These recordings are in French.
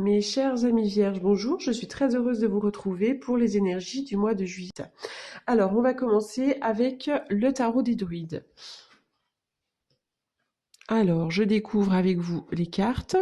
Mes chers amis vierges, bonjour, je suis très heureuse de vous retrouver pour les énergies du mois de juillet. Alors, on va commencer avec le tarot des druides. Alors, je découvre avec vous les cartes.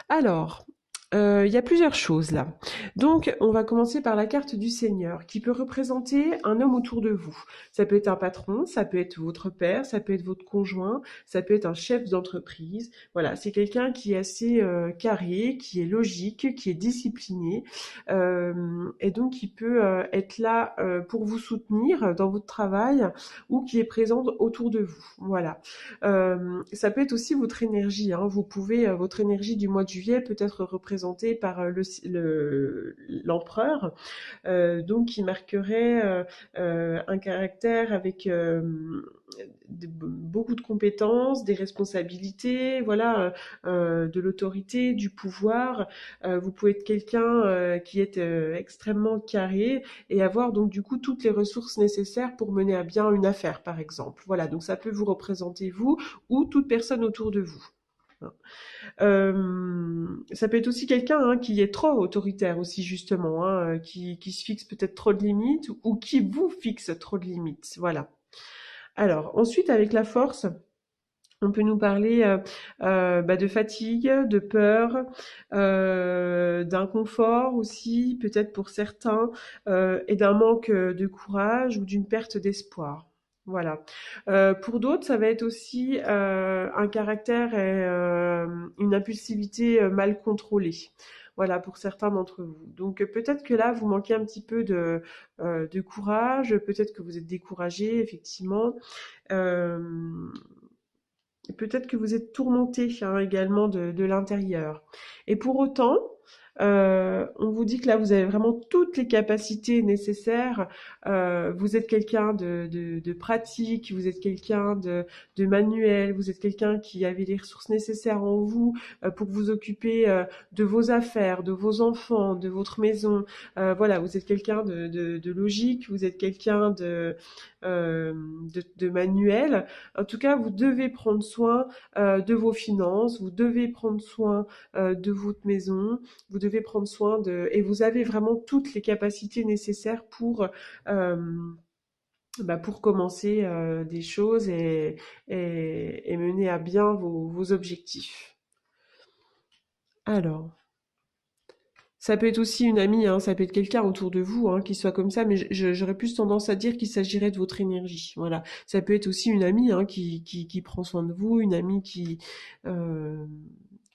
Alors, il y a plusieurs choses là. Donc, on va commencer par la carte du Seigneur, qui peut représenter un homme autour de vous. Ça peut être un patron, ça peut être votre père, ça peut être votre conjoint, ça peut être un chef d'entreprise. Voilà, c'est quelqu'un qui est assez carré, qui est logique, qui est discipliné, et donc qui peut être là pour vous soutenir dans votre travail ou qui est présent autour de vous. Voilà. Ça peut être aussi votre énergie, hein. Vous pouvez, votre énergie du mois de juillet peut être représentée par l'empereur, donc qui marquerait un caractère avec beaucoup de compétences, des responsabilités, voilà, de l'autorité, du pouvoir. Vous pouvez être quelqu'un qui est extrêmement carré et avoir donc du coup toutes les ressources nécessaires pour mener à bien une affaire, par exemple. Voilà, donc ça peut vous représenter vous ou toute personne autour de vous. Ça peut être aussi quelqu'un qui est trop autoritaire aussi justement, qui se fixe peut-être trop de limites ou qui vous fixe trop de limites. Voilà. Alors ensuite avec la force, on peut nous parler de fatigue, de peur, d'inconfort aussi, peut-être pour certains, et d'un manque de courage ou d'une perte d'espoir. Voilà. Pour d'autres, ça va être aussi un caractère et une impulsivité mal contrôlée. Voilà, pour certains d'entre vous. Donc peut-être que là, vous manquez un petit peu de courage, peut-être que vous êtes découragé, effectivement. Euh, Peut-être que vous êtes tourmenté également de l'intérieur. Et pour autant, on vous dit que là, vous avez vraiment toutes les capacités nécessaires. Vous êtes quelqu'un de pratique, vous êtes quelqu'un de manuel, vous êtes quelqu'un qui avait les ressources nécessaires en vous pour vous occuper de vos affaires, de vos enfants, de votre maison. Voilà, vous êtes quelqu'un de logique, vous êtes quelqu'un de manuel. En tout cas, vous devez prendre soin de vos finances, vous devez prendre soin de votre maison, vous devez prendre soin de... Et vous avez vraiment toutes les capacités nécessaires euh, pour commencer des choses et mener à bien vos objectifs. Alors, ça peut être aussi une amie, ça peut être quelqu'un autour de vous qui soit comme ça, mais j'aurais plus tendance à dire qu'il s'agirait de votre énergie. Voilà, ça peut être aussi une amie qui prend soin de vous, une amie euh,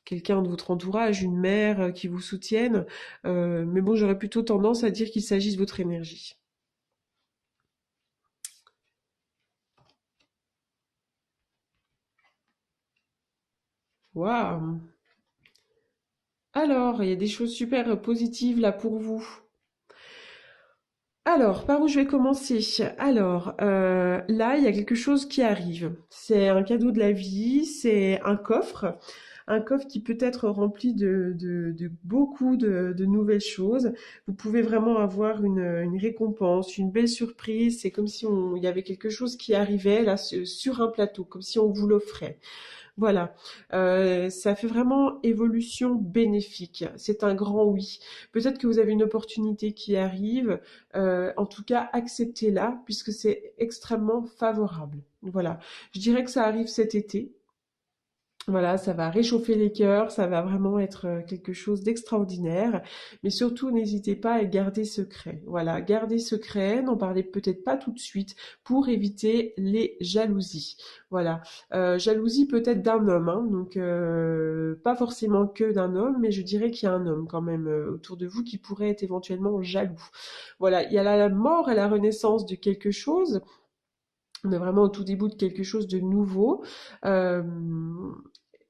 quelqu'un de votre entourage, une mère qui vous soutienne. Mais bon, j'aurais plutôt tendance à dire qu'il s'agit de votre énergie. Waouh! Alors, il y a des choses super positives là pour vous. Alors, par où je vais commencer? Alors, là, il y a quelque chose qui arrive. C'est un cadeau de la vie, c'est un coffre qui peut être rempli de beaucoup de nouvelles choses. Vous pouvez vraiment avoir une récompense, une belle surprise. C'est comme si il y avait quelque chose qui arrivait là sur un plateau, comme si on vous l'offrait. Voilà, ça fait vraiment évolution bénéfique. C'est un grand oui. Peut-être que vous avez une opportunité qui arrive. En tout cas, acceptez-la puisque c'est extrêmement favorable. Voilà, je dirais que ça arrive cet été. Voilà, ça va réchauffer les cœurs, ça va vraiment être quelque chose d'extraordinaire. Mais surtout, n'hésitez pas à garder secret. Voilà, gardez secret, n'en parlez peut-être pas tout de suite pour éviter les jalousies. Voilà, jalousie peut-être d'un homme, donc pas forcément que d'un homme, mais je dirais qu'il y a un homme quand même autour de vous qui pourrait être éventuellement jaloux. Voilà, il y a la mort et la renaissance de quelque chose. On est vraiment au tout début de quelque chose de nouveau. Euh,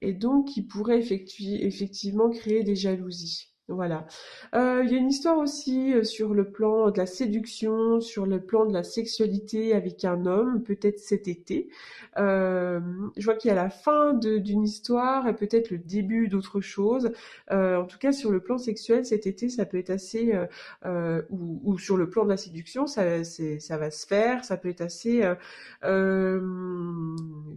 et donc qui pourrait effectivement créer des jalousies. Voilà. Il y a une histoire aussi sur le plan de la séduction, sur le plan de la sexualité avec un homme, peut-être cet été. Euh, je vois qu'il y a la fin d'une histoire et peut-être le début d'autre chose. En tout cas, sur le plan sexuel, cet été, ça peut être assez, ou sur le plan de la séduction, ça va se faire, ça peut être assez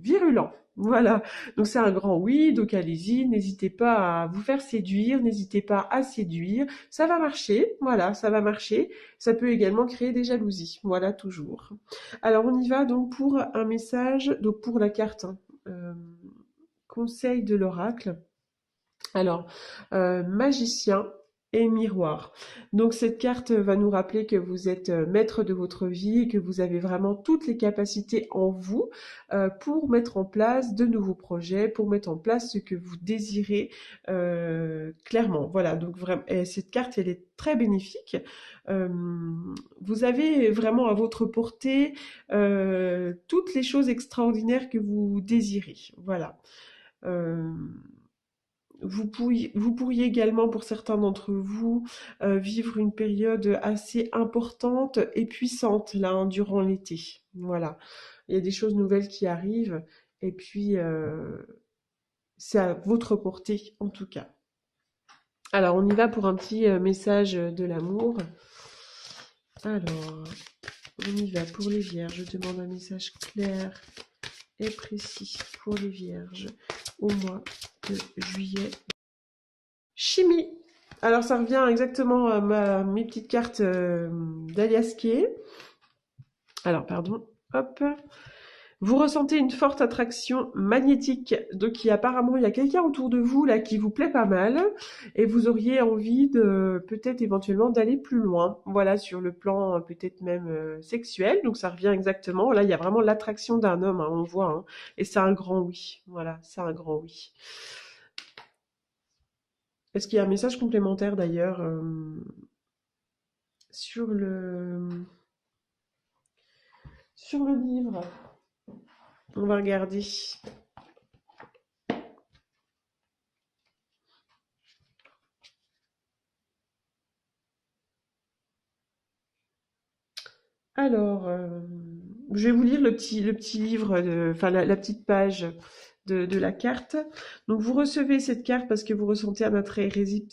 virulent. Voilà, donc c'est un grand oui, donc allez-y, n'hésitez pas à vous faire séduire, n'hésitez pas à séduire, ça va marcher, voilà, ça va marcher. Ça peut également créer des jalousies, voilà, toujours. Alors on y va donc pour un message, donc pour la carte, hein, conseil de l'oracle. Alors, magicien et miroir. Donc cette carte va nous rappeler que vous êtes maître de votre vie et que vous avez vraiment toutes les capacités en vous pour mettre en place de nouveaux projets, pour mettre en place ce que vous désirez clairement. Voilà, donc vraiment, et cette carte, elle est très bénéfique. Euh, Vous avez vraiment à votre portée toutes les choses extraordinaires que vous désirez. Voilà. Euh, vous pourriez également, pour certains d'entre vous, vivre une période assez importante et puissante là, hein, durant l'été. Voilà. Il y a des choses nouvelles qui arrivent et puis c'est à votre portée en tout cas. Alors, on y va pour un petit message de l'amour. Alors, on y va pour les vierges. Je demande un message clair et précis pour les vierges au mois de juillet. Chimie. Alors ça revient exactement à mes petites cartes d'Alias Kay. Alors pardon, hop. Vous ressentez une forte attraction magnétique. Donc apparemment il y a quelqu'un autour de vous là qui vous plaît pas mal et vous auriez envie de peut-être éventuellement d'aller plus loin. Voilà, sur le plan peut-être même sexuel. Donc ça revient exactement. Là il y a vraiment l'attraction d'un homme, hein, on voit. Hein, et c'est un grand oui. Voilà, c'est un grand oui. Est-ce qu'il y a un message complémentaire d'ailleurs sur le livre? On va regarder. Alors, je vais vous lire le petit livre, enfin la petite page de la carte. Donc, vous recevez cette carte parce que vous ressentez un attrait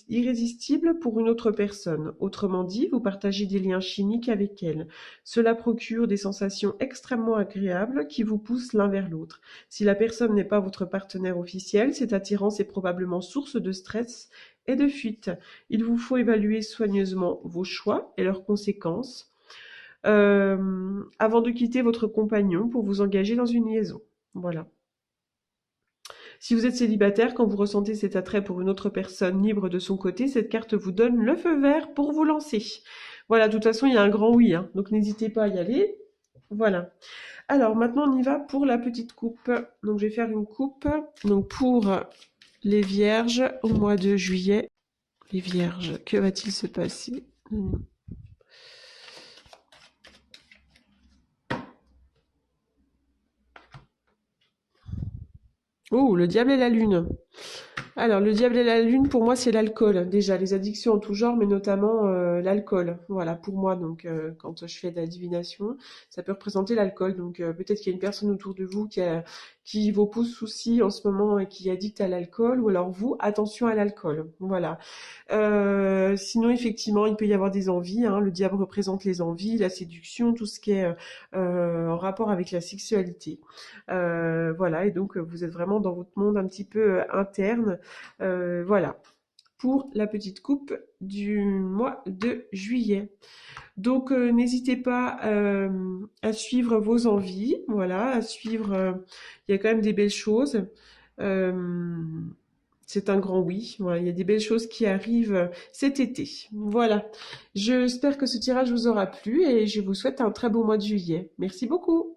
irrésistible pour une autre personne. Autrement dit, vous partagez des liens chimiques avec elle. Cela procure des sensations extrêmement agréables qui vous poussent l'un vers l'autre. Si la personne n'est pas votre partenaire officiel, cette attirance est probablement source de stress et de fuite. Il vous faut évaluer soigneusement vos choix et leurs conséquences avant de quitter votre compagnon pour vous engager dans une liaison. Voilà. Si vous êtes célibataire, quand vous ressentez cet attrait pour une autre personne libre de son côté, cette carte vous donne le feu vert pour vous lancer. Voilà, de toute façon, il y a un grand oui, hein, donc n'hésitez pas à y aller. Voilà. Alors maintenant, on y va pour la petite coupe. Donc je vais faire une coupe. Donc pour les vierges au mois de juillet. Les vierges, que va-t-il se passer? Oh, le diable et la lune. Alors, le diable et la lune, pour moi, c'est l'alcool. Déjà, les addictions en tout genre, mais notamment l'alcool. Voilà, pour moi, donc, quand je fais de la divination, ça peut représenter l'alcool. Donc, peut-être qu'il y a une personne autour de vous qui vous pose souci en ce moment et qui est addict à l'alcool, ou alors vous, attention à l'alcool. Voilà. Sinon, effectivement, il peut y avoir des envies. Hein. Le diable représente les envies, la séduction, tout ce qui est en rapport avec la sexualité. Voilà, et donc vous êtes vraiment dans votre monde un petit peu interne. Voilà, pour la petite coupe du mois de juillet. Donc n'hésitez pas à suivre vos envies, voilà, à suivre. Il y a quand même des belles choses. Euh, c'est un grand oui. Voilà, il y a des belles choses qui arrivent cet été. Voilà. J'espère que ce tirage vous aura plu et je vous souhaite un très beau mois de juillet. Merci beaucoup.